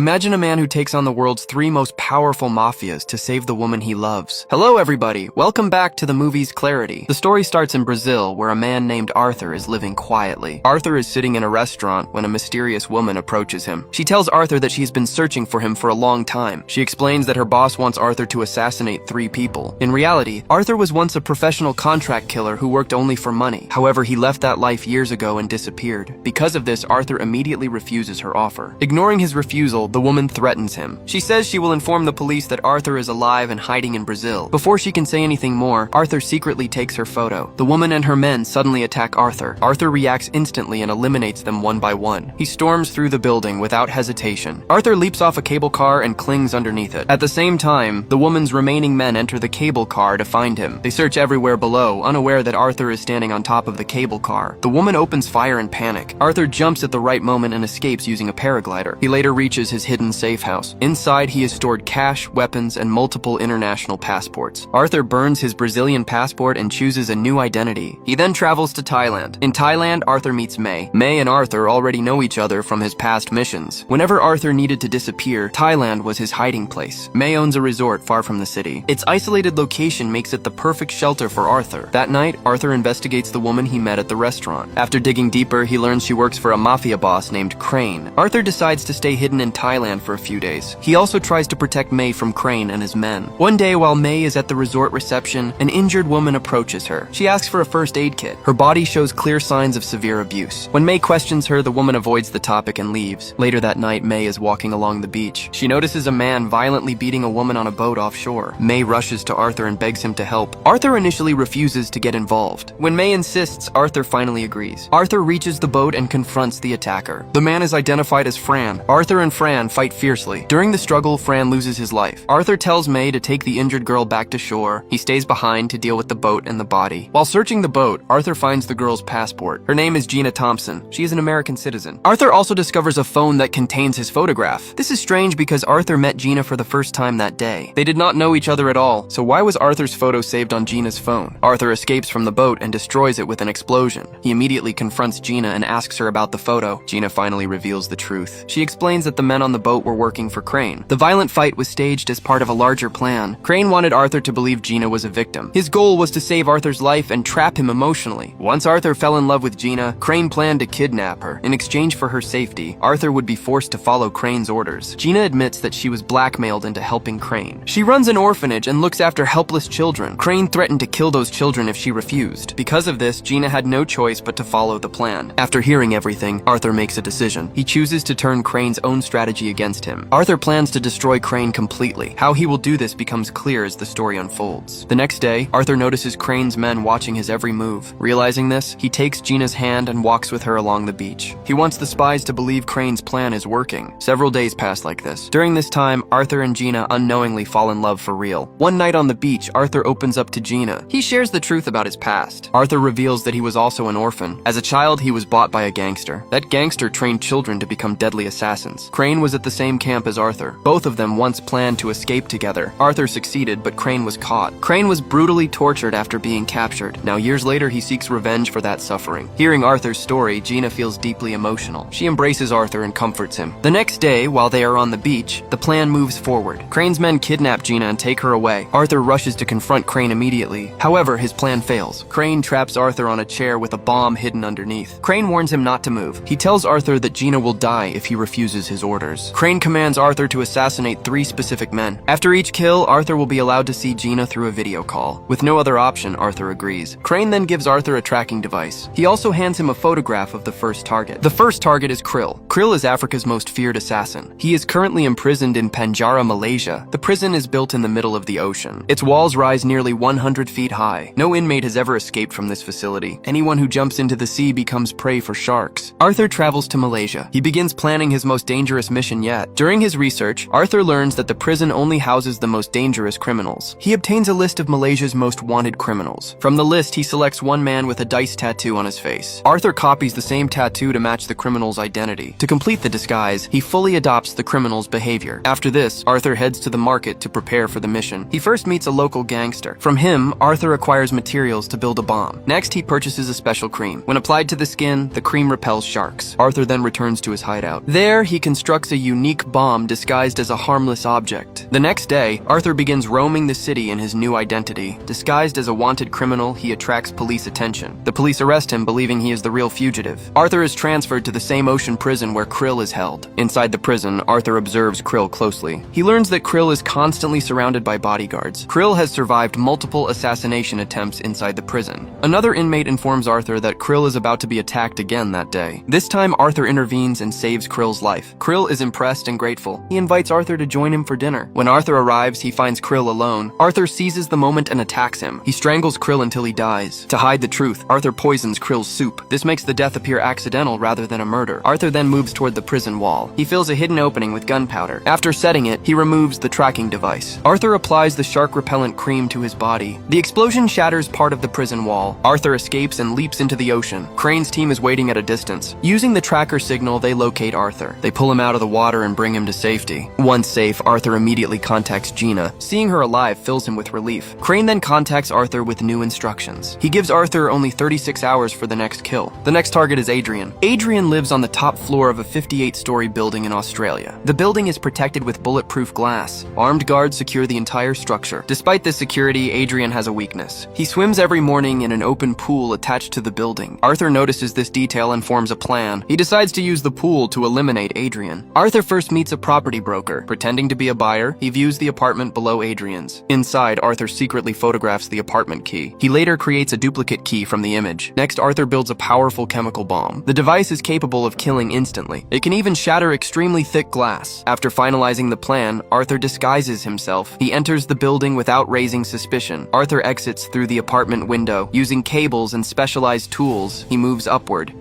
Imagine a man who takes on the world's 3 most powerful mafias to save the woman he loves. Hello everybody, welcome back to the movie's Clarity. The story starts in Brazil, where a man named Arthur is living quietly. Arthur is sitting in a restaurant when a mysterious woman approaches him. She tells Arthur that she's been searching for him for a long time. She explains that her boss wants Arthur to assassinate 3 people. In reality, Arthur was once a professional contract killer who worked only for money. However, he left that life years ago and disappeared. Because of this, Arthur immediately refuses her offer. Ignoring his refusal, the woman threatens him. She says she will inform the police that Arthur is alive and hiding in Brazil. Before she can say anything more, Arthur secretly takes her photo. The woman and her men suddenly attack Arthur. Arthur reacts instantly and eliminates them one by one. He storms through the building without hesitation. Arthur leaps off a cable car and clings underneath it. At the same time, the woman's remaining men enter the cable car to find him. They search everywhere below, unaware that Arthur is standing on top of the cable car. The woman opens fire in panic. Arthur jumps at the right moment and escapes using a paraglider. He later reaches his hidden safe house. Inside, he has stored cash, weapons, and multiple international passports. Arthur burns his Brazilian passport and chooses a new identity. He then travels to Thailand. In Thailand, Arthur meets May. May and Arthur already know each other from his past missions. Whenever Arthur needed to disappear, Thailand was his hiding place. May owns a resort far from the city. Its isolated location makes it the perfect shelter for Arthur. That night, Arthur investigates the woman he met at the restaurant. After digging deeper, he learns she works for a mafia boss named Crane. Arthur decides to stay hidden in Thailand for a few days. He also tries to protect May from Crane and his men. One day, while May is at the resort reception, an injured woman approaches her. She asks for a first aid kit. Her body shows clear signs of severe abuse. When May questions her, the woman avoids the topic and leaves. Later that night, May is walking along the beach. She notices a man violently beating a woman on a boat offshore. May rushes to Arthur and begs him to help. Arthur initially refuses to get involved. When May insists, Arthur finally agrees. Arthur reaches the boat and confronts the attacker. The man is identified as Fran. Arthur and Fran fight fiercely. During the struggle, Fran loses his life. Arthur tells May to take the injured girl back to shore. He stays behind to deal with the boat and the body. While searching the boat, Arthur finds the girl's passport. Her name is Gina Thompson. She is an American citizen. Arthur also discovers a phone that contains his photograph. This is strange because Arthur met Gina for the first time that day. They did not know each other at all, so why was Arthur's photo saved on Gina's phone? Arthur escapes from the boat and destroys it with an explosion. He immediately confronts Gina and asks her about the photo. Gina finally reveals the truth. She explains that the men on the boat were working for Crane. The violent fight was staged as part of a larger plan. Crane wanted Arthur to believe Gina was a victim. His goal was to save Arthur's life and trap him emotionally. Once Arthur fell in love with Gina, Crane planned to kidnap her. In exchange for her safety, Arthur would be forced to follow Crane's orders. Gina admits that she was blackmailed into helping Crane. She runs an orphanage and looks after helpless children. Crane threatened to kill those children if she refused. Because of this, Gina had no choice but to follow the plan. After hearing everything, Arthur makes a decision. He chooses to turn Crane's own strategy against him. Arthur plans to destroy Crane completely. How he will do this becomes clear as the story unfolds. The next day, Arthur notices Crane's men watching his every move. Realizing this, he takes Gina's hand and walks with her along the beach. He wants the spies to believe Crane's plan is working. Several days pass like this. During this time, Arthur and Gina unknowingly fall in love for real. One night on the beach, Arthur opens up to Gina. He shares the truth about his past. Arthur reveals that he was also an orphan. As a child, he was bought by a gangster. That gangster trained children to become deadly assassins. Crane was at the same camp as Arthur. Both of them once planned to escape together. Arthur succeeded, but Crane was caught. Crane was brutally tortured after being captured. Now, years later, he seeks revenge for that suffering. Hearing Arthur's story, Gina feels deeply emotional. She embraces Arthur and comforts him. The next day, while they are on the beach, the plan moves forward. Crane's men kidnap Gina and take her away. Arthur rushes to confront Crane immediately. However, his plan fails. Crane traps Arthur on a chair with a bomb hidden underneath. Crane warns him not to move. He tells Arthur that Gina will die if he refuses his orders. Crane commands Arthur to assassinate 3 specific men. After each kill, Arthur will be allowed to see Gina through a video call. With no other option, Arthur agrees. Crane then gives Arthur a tracking device. He also hands him a photograph of the first target. The first target is Krill. Krill is Africa's most feared assassin. He is currently imprisoned in Penjara, Malaysia. The prison is built in the middle of the ocean. Its walls rise nearly 100 feet high. No inmate has ever escaped from this facility. Anyone who jumps into the sea becomes prey for sharks. Arthur travels to Malaysia. He begins planning his most dangerous mission yet. During his research, Arthur learns that the prison only houses the most dangerous criminals. He obtains a list of Malaysia's most wanted criminals. From the list, he selects one man with a dice tattoo on his face. Arthur copies the same tattoo to match the criminal's identity. To complete the disguise, he fully adopts the criminal's behavior. After this, Arthur heads to the market to prepare for the mission. He first meets a local gangster. From him, Arthur acquires materials to build a bomb. Next, he purchases a special cream. When applied to the skin, the cream repels sharks. Arthur then returns to his hideout. There, he constructs a unique bomb disguised as a harmless object. The next day, Arthur begins roaming the city in his new identity. Disguised as a wanted criminal, he attracts police attention. The police arrest him, believing he is the real fugitive. Arthur is transferred to the same ocean prison where Krill is held. Inside the prison, Arthur observes Krill closely. He learns that Krill is constantly surrounded by bodyguards. Krill has survived multiple assassination attempts inside the prison. Another inmate informs Arthur that Krill is about to be attacked again that day. This time, Arthur intervenes and saves Krill's life. Krill is impressed and grateful. He invites Arthur to join him for dinner. When Arthur arrives, he finds Krill alone. Arthur seizes the moment and attacks him. He strangles Krill until he dies. To hide the truth, Arthur poisons Krill's soup. This makes the death appear accidental rather than a murder. Arthur then moves toward the prison wall. He fills a hidden opening with gunpowder. After setting it, he removes the tracking device. Arthur applies the shark repellent cream to his body. The explosion shatters part of the prison wall. Arthur escapes and leaps into the ocean. Crane's team is waiting at a distance. Using the tracker signal, they locate Arthur. They pull him out of the water and bring him to safety. Once safe, Arthur immediately contacts Gina. Seeing her alive fills him with relief. Crane then contacts Arthur with new instructions. He gives Arthur only 36 hours for the next kill. The next target is Adrian. Adrian lives on the top floor of a 58-story building in Australia. The building is protected with bulletproof glass. Armed guards secure the entire structure. Despite this security, Adrian has a weakness. He swims every morning in an open pool attached to the building. Arthur notices this detail and forms a plan. He decides to use the pool to eliminate Adrian. Arthur first meets a property broker. Pretending to be a buyer, he views the apartment below Adrian's. Inside, Arthur secretly photographs the apartment key. He later creates a duplicate key from the image. Next, Arthur builds a powerful chemical bomb. The device is capable of killing instantly. It can even shatter extremely thick glass. After finalizing the plan, Arthur disguises himself. He enters the building without raising suspicion. Arthur exits through the apartment window. Using cables and specialized tools, he moves upward.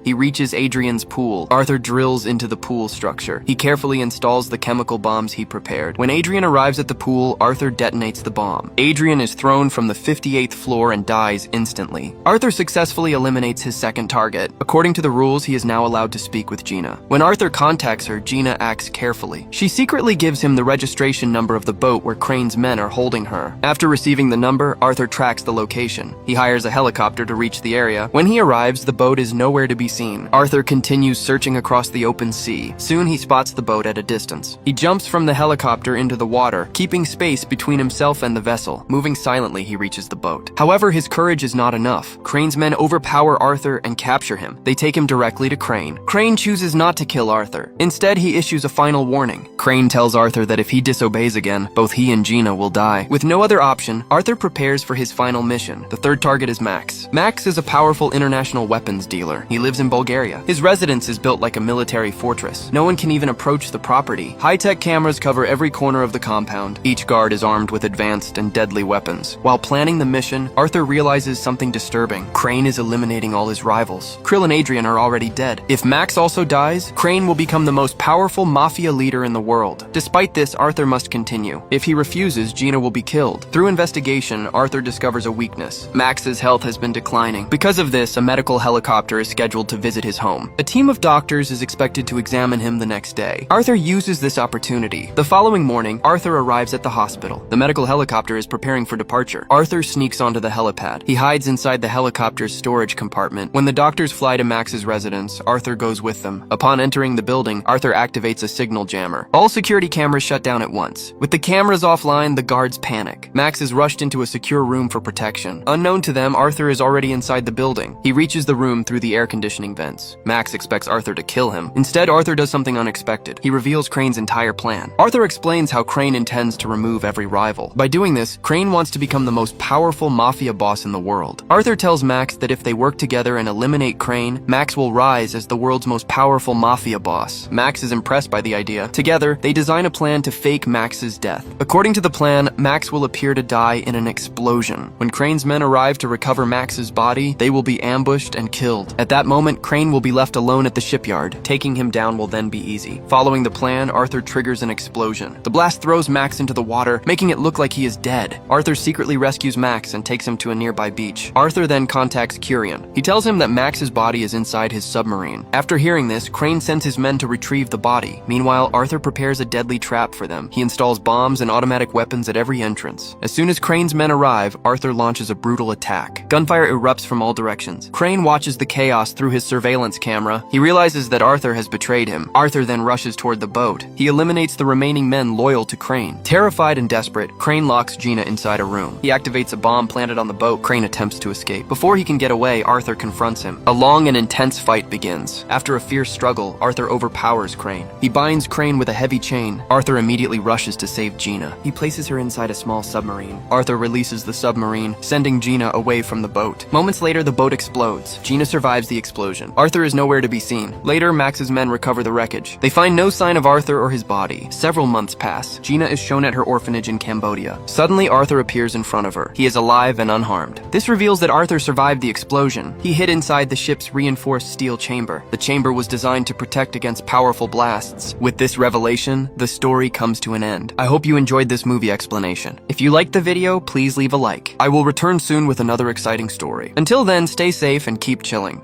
He reaches Adrian's pool. Arthur drills into the pool structure. He carefully installs the chemical bombs he prepared. When Adrian arrives at the pool, Arthur detonates the bomb. Adrian is thrown from the 58th floor and dies instantly. Arthur successfully eliminates his second target. According to the rules, he is now allowed to speak with Gina. When Arthur contacts her, Gina acts carefully. She secretly gives him the registration number of the boat where Crane's men are holding her. After receiving the number, Arthur tracks the location. He hires a helicopter to reach the area. When he arrives, the boat is nowhere to be seen. Arthur continues searching across the open sea. Soon he spots the boat at a distance. He jumps from the helicopter into the water, keeping space between himself and the vessel. Moving silently, he reaches the boat. However, his courage is not enough. Crane's men overpower Arthur and capture him. They take him directly to Crane. Crane chooses not to kill Arthur. Instead, he issues a final warning. Crane tells Arthur that if he disobeys again, both he and Gina will die. With no other option, Arthur prepares for his final mission. The third target is Max. Max is a powerful international weapons dealer. He lives in Bulgaria. His residence is built like a military fortress. No one can even approach the property. High-tech cameras cover every corner of the compound. Each guard is armed with advanced and deadly weapons. While planning the mission, Arthur realizes something disturbing. Crane is eliminating all his rivals. Krill and Adrian are already dead. If Max also dies, Crane will become the most powerful mafia leader in the world. Despite this, Arthur must continue. If he refuses, Gina will be killed. Through investigation, Arthur discovers a weakness. Max's health has been declining. Because of this, a medical helicopter is scheduled to visit his home. A team of doctors is expected to examine him the next day. Arthur uses this opportunity. The following morning, Arthur arrives at the hospital. The medical helicopter is preparing for departure. Arthur sneaks onto the helipad. He hides inside the helicopter's storage compartment. When the doctors fly to Max's residence, Arthur goes with them. Upon entering the building, Arthur activates a signal jammer. All security cameras shut down at once. With the cameras offline, the guards panic. Max is rushed into a secure room for protection. Unknown to them, Arthur is already inside the building. He reaches the room through the air conditioning vents. Max expects Arthur to kill him. Instead, Arthur does something unexpected. He reveals Crane's entire plan. Arthur explains how Crane intends to remove every rival. By doing this, Crane wants to become the most powerful mafia boss in the world. Arthur tells Max that if they work together and eliminate Crane, Max will rise as the world's most powerful mafia boss. Max is impressed by the idea. Together, they design a plan to fake Max's death. According to the plan, Max will appear to die in an explosion. When Crane's men arrive to recover Max's body, they will be ambushed and killed. At that moment, Crane will be left alone at the shipyard. Taking him down will then be easy. Following the plan, Arthur triggers an explosion. The blast throws Max into the water, making it look like he is dead. Arthur secretly rescues Max and takes him to a nearby beach. Arthur then contacts Curian. He tells him that Max's body is inside his submarine. After hearing this, Crane sends his men to retrieve the body. Meanwhile, Arthur prepares prepares a deadly trap for them. He installs bombs and automatic weapons at every entrance. As soon as Crane's men arrive, Arthur launches a brutal attack. Gunfire erupts from all directions. Crane watches the chaos through his surveillance camera. He realizes that Arthur has betrayed him. Arthur then rushes toward the boat. He eliminates the remaining men loyal to Crane. Terrified and desperate, Crane locks Gina inside a room. He activates a bomb planted on the boat. Crane attempts to escape. Before he can get away, Arthur confronts him. A long and intense fight begins. After a fierce struggle, Arthur overpowers Crane. He binds Crane with a heavy chain. Arthur immediately rushes to save Gina. He places her inside a small submarine. Arthur releases the submarine, sending Gina away from the boat. Moments later, the boat explodes. Gina survives the explosion. Arthur is nowhere to be seen. Later, Max's men recover the wreckage. They find no sign of Arthur or his body. Several months pass. Gina is shown at her orphanage in Cambodia. Suddenly, Arthur appears in front of her. He is alive and unharmed. This reveals that Arthur survived the explosion. He hid inside the ship's reinforced steel chamber. The chamber was designed to protect against powerful blasts. With this revelation, the story comes to an end. I hope you enjoyed this movie explanation. If you liked the video, please leave a like. I will return soon with another exciting story. Until then, stay safe and keep chilling.